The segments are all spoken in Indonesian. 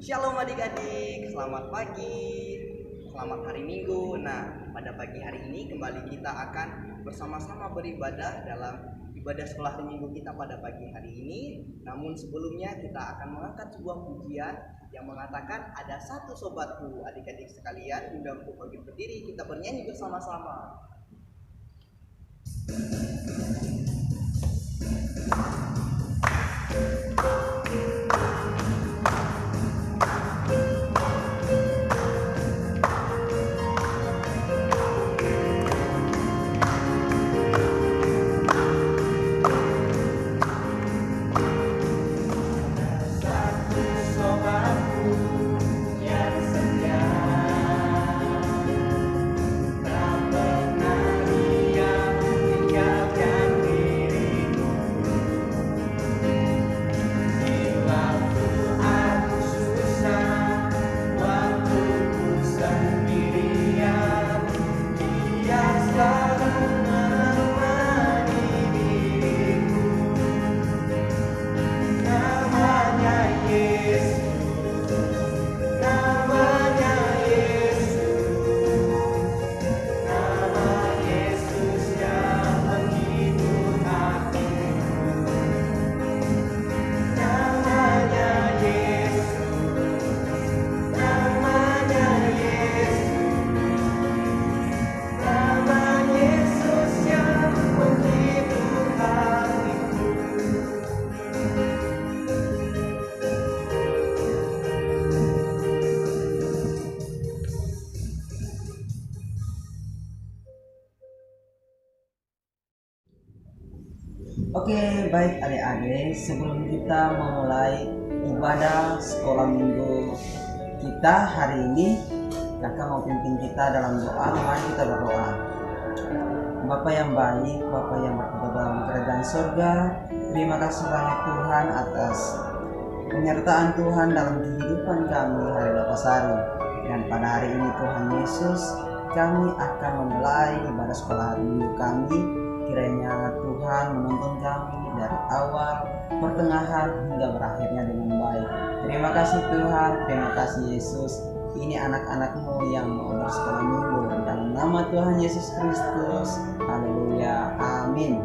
Shalom adik-adik, selamat pagi, selamat hari Minggu. Nah, pada pagi hari ini kembali kita akan bersama-sama beribadah dalam ibadah sekolah hari Minggu kita pada pagi hari ini. Namun sebelumnya kita akan mengangkat sebuah pujian yang mengatakan ada satu sobatku. Adik-adik sekalian, undang untuk bagi berdiri, kita bernyanyi bersama-sama. Oke, baik adik-adik, sebelum kita memulai ibadah sekolah minggu kita hari ini, kakak mau pimpin kita dalam doa. Mari kita berdoa. Bapa yang baik, Bapa yang berada dalam kerajaan surga, terima kasih banyak Tuhan atas penyertaan Tuhan dalam kehidupan kami hari lepas hari. Dan pada hari ini Tuhan Yesus, kami akan memulai ibadah sekolah hari minggu kami. Kiranya Tuhan menuntun kami dari awal, pertengahan hingga berakhirnya dengan baik. Terima kasih Tuhan, terima kasih Yesus. Ini anak-anak-Mu yang mau bersekolah minggu. Dalam nama Tuhan Yesus Kristus. Haleluya. Amin.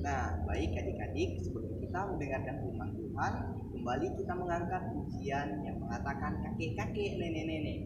Nah, baik adik-adik, sebelum kita mendengarkan firman Tuhan, kembali kita mengangkat pujian yang mengatakan kakek-kakek, nenek-nenek.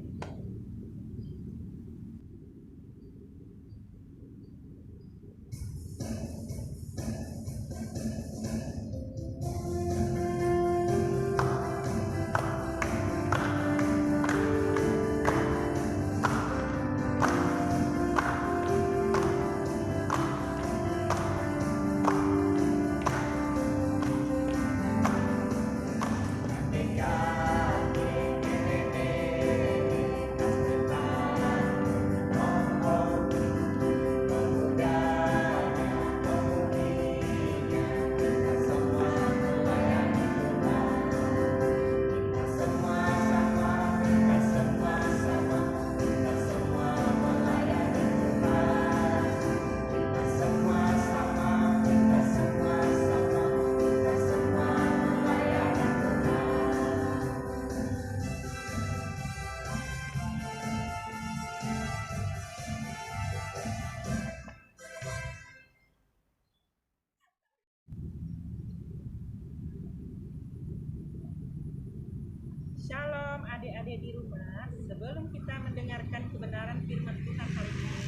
Shalom adik-adik di rumah. Sebelum kita mendengarkan kebenaran firman Tuhan hari ini,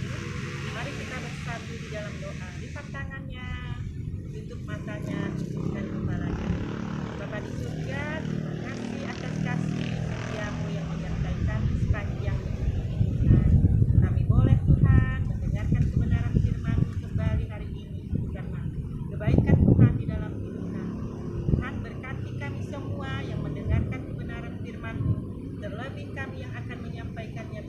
mari kita bersatu di dalam doa. Lipat tangannya, tutup matanya, dan kepalanya. Bapa di surga, terima kasih atas kasih setiamu yang menyertai kami sepanjang hidup. Kami boleh Tuhan mendengarkan kebenaran firman-Mu kembali hari ini karena kebaikan Tuhan di dalam hidup kami. Tuhan berkati kami semua yang mendengarkan kebenaran firman-Mu, terlebih kami yang akan menyampaikannya.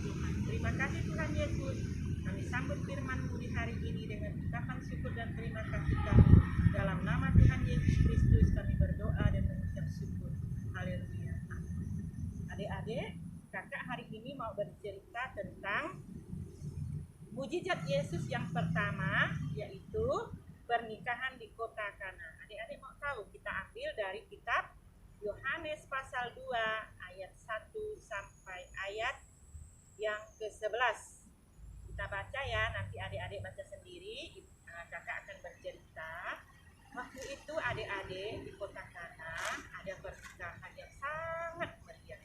Tuhan, terima kasih Tuhan Yesus. Kami sambut firman-Mu di hari ini dengan ucapan syukur dan terima kasih kami. Dalam nama Tuhan Yesus Kristus kami berdoa dan mengucap syukur. Haleluya. Adik-adik, kakak hari ini mau bercerita tentang mujizat Yesus yang pertama, yaitu pernikahan di kota Kana. Adik-adik mau tahu? Kita ambil dari kitab Yohanes pasal 2 ayat 1 sampai ayat yang ke-11. Kita baca ya, nanti adik-adik baca sendiri. Kakak akan bercerita. Waktu itu adik-adik di kota Kana ada pernikahan yang sangat meriah.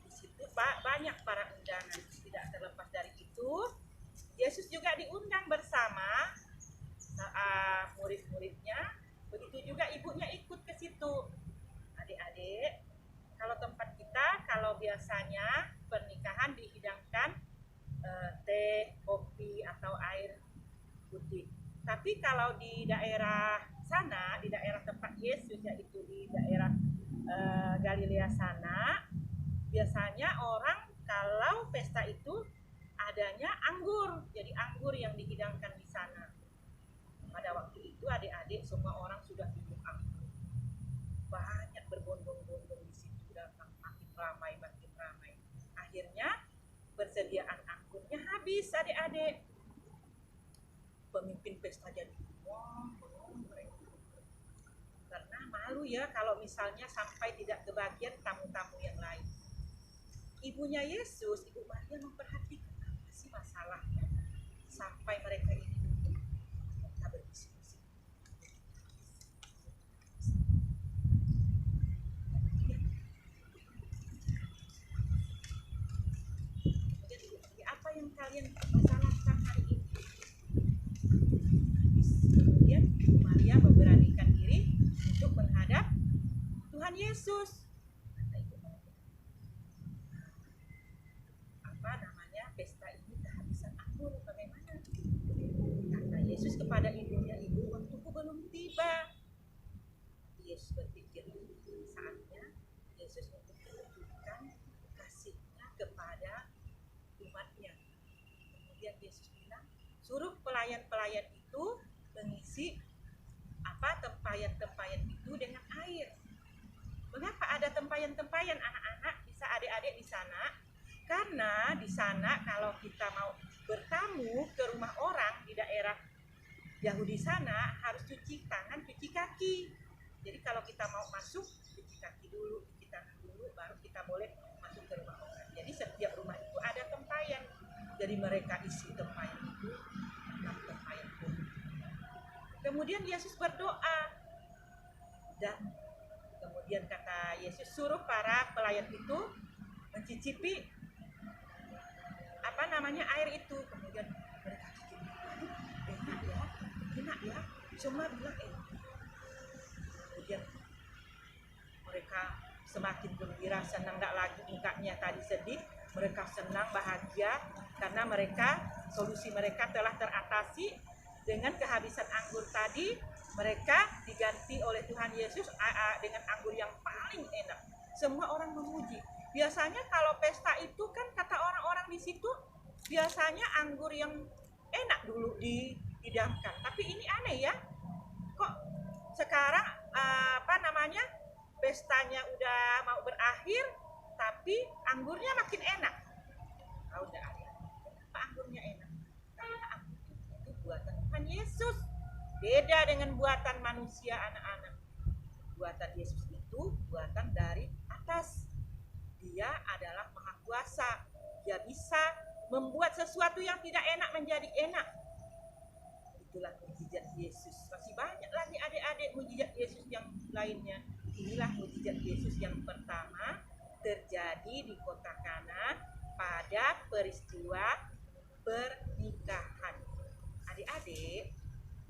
Di situ banyak para undangan. Tidak terlepas dari itu, Yesus juga diundang bersama murid-muridnya. Begitu juga ibunya ikut ke situ. Adik-adik, kalau tempat kita, kalau biasanya pernikahan dihidangkan teh, kopi, atau air putih. Tapi kalau di daerah sana, di daerah tempat Yesus, yaitu di daerah Galilea sana, biasanya orang kalau pesta itu adanya anggur. Jadi anggur yang dihidangkan di sana. Pada waktu itu adik-adik semua orang sudah minum anggur. Banyak berbondong-bondong di situ, datang makin ramai. Akhirnya persediaan anggurnya habis adik-adik. Pemimpin pesta jadi karena malu ya kalau misalnya sampai tidak kebagian tamu-tamu yang lain. Ibunya Yesus, Ibu Maria memperhatikan apa sih masalahnya sampai mereka ini duduk. Mereka berbisik-bisik. Jadi apa yang kalian masalahkan hari ini? Kemudian Ibu Maria memberanikan diri untuk menghadap Tuhan Yesus. Pesta ini kehabisan anggur, bagaimana? Kata Yesus kepada ibunya, ibu, waktuku belum tiba. Yesus berpikir, saatnya Yesus untuk menunjukkan kasihnya kepada umatnya. Kemudian Yesus bilang, suruh pelayan-pelayan itu mengisi tempayan-tempayan itu dengan air. Mengapa ada tempayan-tempayan anak-anak? Bisa adik-adik di sana? Karena di sana kalau kita mau bertamu ke rumah orang di daerah Yahudi sana harus cuci tangan, cuci kaki. Jadi kalau kita mau masuk, cuci kaki dulu, cuci tangan dulu, baru kita boleh masuk ke rumah orang. Jadi setiap rumah itu ada tempayan. Jadi mereka isi tempayan itu dengan tempayan pun. Kemudian Yesus berdoa dan kemudian kata Yesus suruh para pelayan itu mencicipi air itu. Kemudian mereka cicipi, enak ya, semua bilang enak. Kemudian mereka semakin gembira, senang, tidak lagi mukanya tadi sedih. Mereka senang, bahagia karena solusi mereka telah teratasi. Dengan kehabisan anggur tadi, mereka diganti oleh Tuhan Yesus dengan anggur yang paling enak. Semua orang memuji. Biasanya kalau pesta itu kan kata orang-orang di situ, biasanya anggur yang enak dulu dihidangkan. Tapi ini aneh ya, kok sekarang pestanya udah mau berakhir, tapi anggurnya makin enak. Tahu nggak ada? Kenapa anggurnya enak? Karena anggur itu buatan Tuhan Yesus. Beda dengan buatan manusia anak-anak. Buatan Yesus itu buatan dari atas. Dia adalah Maha Kuasa. Dia bisa membuat sesuatu yang tidak enak menjadi enak. Itulah mukjizat Yesus. Masih banyak lagi adik-adik mukjizat Yesus yang lainnya. Inilah mukjizat Yesus yang pertama terjadi di kota Kana pada peristiwa pernikahan. Adik-adik,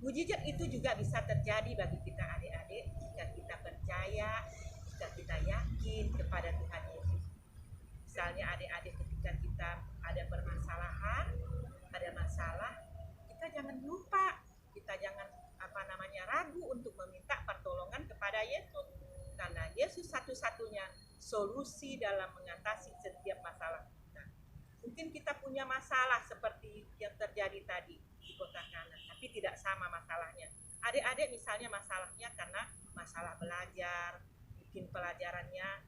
mukjizat itu juga bisa terjadi bagi kita adik-adik jika kita percaya, jika kita yakin kepada Tuhan Yesus. Misalnya adik-adik ketika kita ada permasalahan, ada masalah, kita jangan lupa, kita jangan ragu untuk meminta pertolongan kepada Yesus. Karena Yesus satu-satunya solusi dalam mengatasi setiap masalah kita. Mungkin kita punya masalah seperti yang terjadi tadi di kota Kana, tapi tidak sama masalahnya. Adik-adik misalnya masalahnya karena masalah belajar, mungkin pelajarannya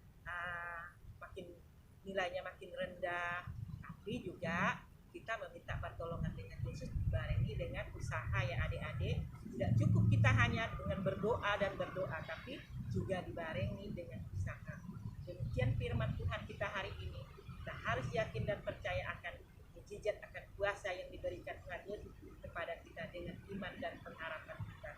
nilainya makin rendah, tapi juga kita meminta pertolongan dengan Yesus dibarengi dengan usaha ya adik-adik. Tidak cukup kita hanya dengan berdoa dan berdoa, tapi juga dibarengi dengan usaha. Demikian firman Tuhan kita hari ini. Kita harus yakin dan percaya akan mukjizat, akan kuasa yang diberikan Tuhan Yesus kepada kita dengan iman dan pengharapan kita.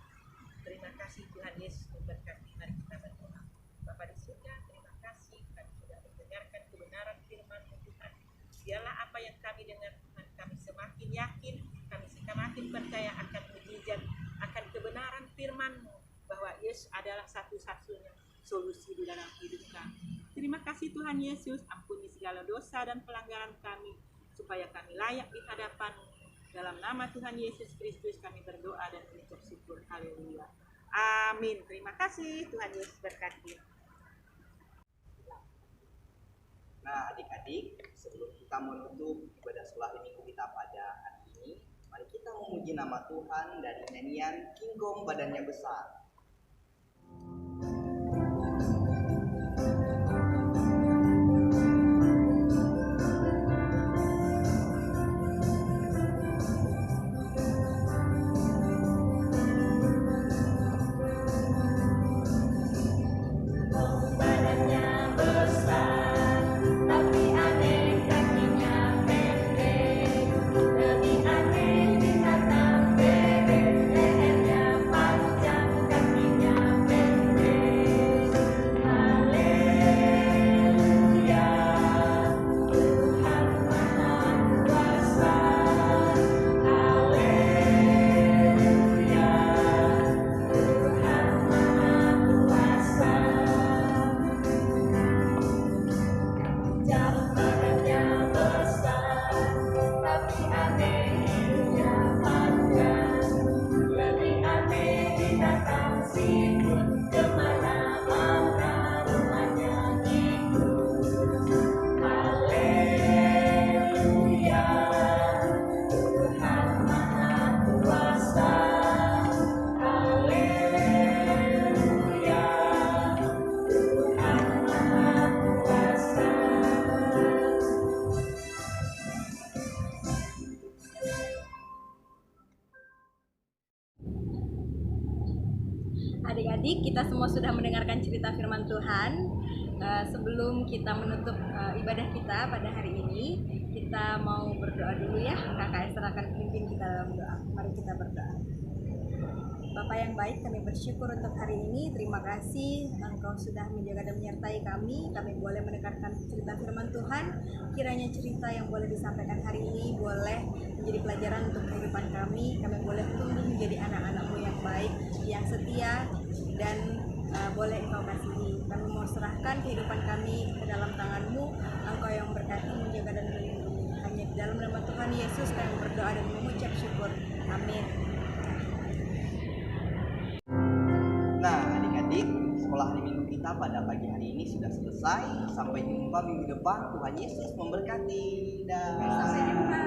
Terima kasih Tuhan Yesus memberkati. Mari kita berdoa. Bapa di surga, terima kasih kami sudah mendengarkan kebenaran firman Tuhan. Biarlah apa yang kami dengar Tuhan, kami semakin yakin, kami semakin percaya akan mukjizat, akan kebenaran firman-Mu, bahwa Yesus adalah satu-satunya solusi di dalam hidup kami. Terima kasih Tuhan Yesus, ampuni segala dosa dan pelanggaran kami, supaya kami layak di hadapan-Mu. Dalam nama Tuhan Yesus Kristus kami berdoa dan mengucap syukur. Haleluya. Amin. Terima kasih. Tuhan Yesus berkati. Nah, adik-adik, sebelum kita menutup ibadah sekolah minggu kita pada hari ini, mari kita memuji nama Tuhan dari nyanyian King Kong Badannya Besar. Adik-adik, kita semua sudah mendengarkan cerita firman Tuhan. Sebelum kita menutup ibadah kita pada hari ini, kita mau berdoa dulu ya. Kakak Esther akan pimpin kita dalam doa. Mari kita berdoa. Bapa yang baik, kami bersyukur untuk hari ini. Terima kasih Engkau sudah menjaga dan menyertai kami. Kami boleh mendengarkan cerita firman Tuhan. Kiranya cerita yang boleh disampaikan hari ini boleh menjadi pelajaran untuk kehidupan kami. Kami boleh tumbuh menjadi anak-anak-Mu yang baik, yang setia, dan boleh Engkau kasihi. Kami mau serahkan kehidupan kami ke dalam tangan-Mu. Engkau yang berkati, menjaga dan melindungi. Hanya di dalam nama Tuhan Yesus kami berdoa dan mengucap syukur. Amin. Nah, adik-adik, sekolah hari minggu kita pada pagi hari ini sudah selesai. Sampai jumpa minggu depan. Tuhan Yesus memberkati. Sampai jumpa.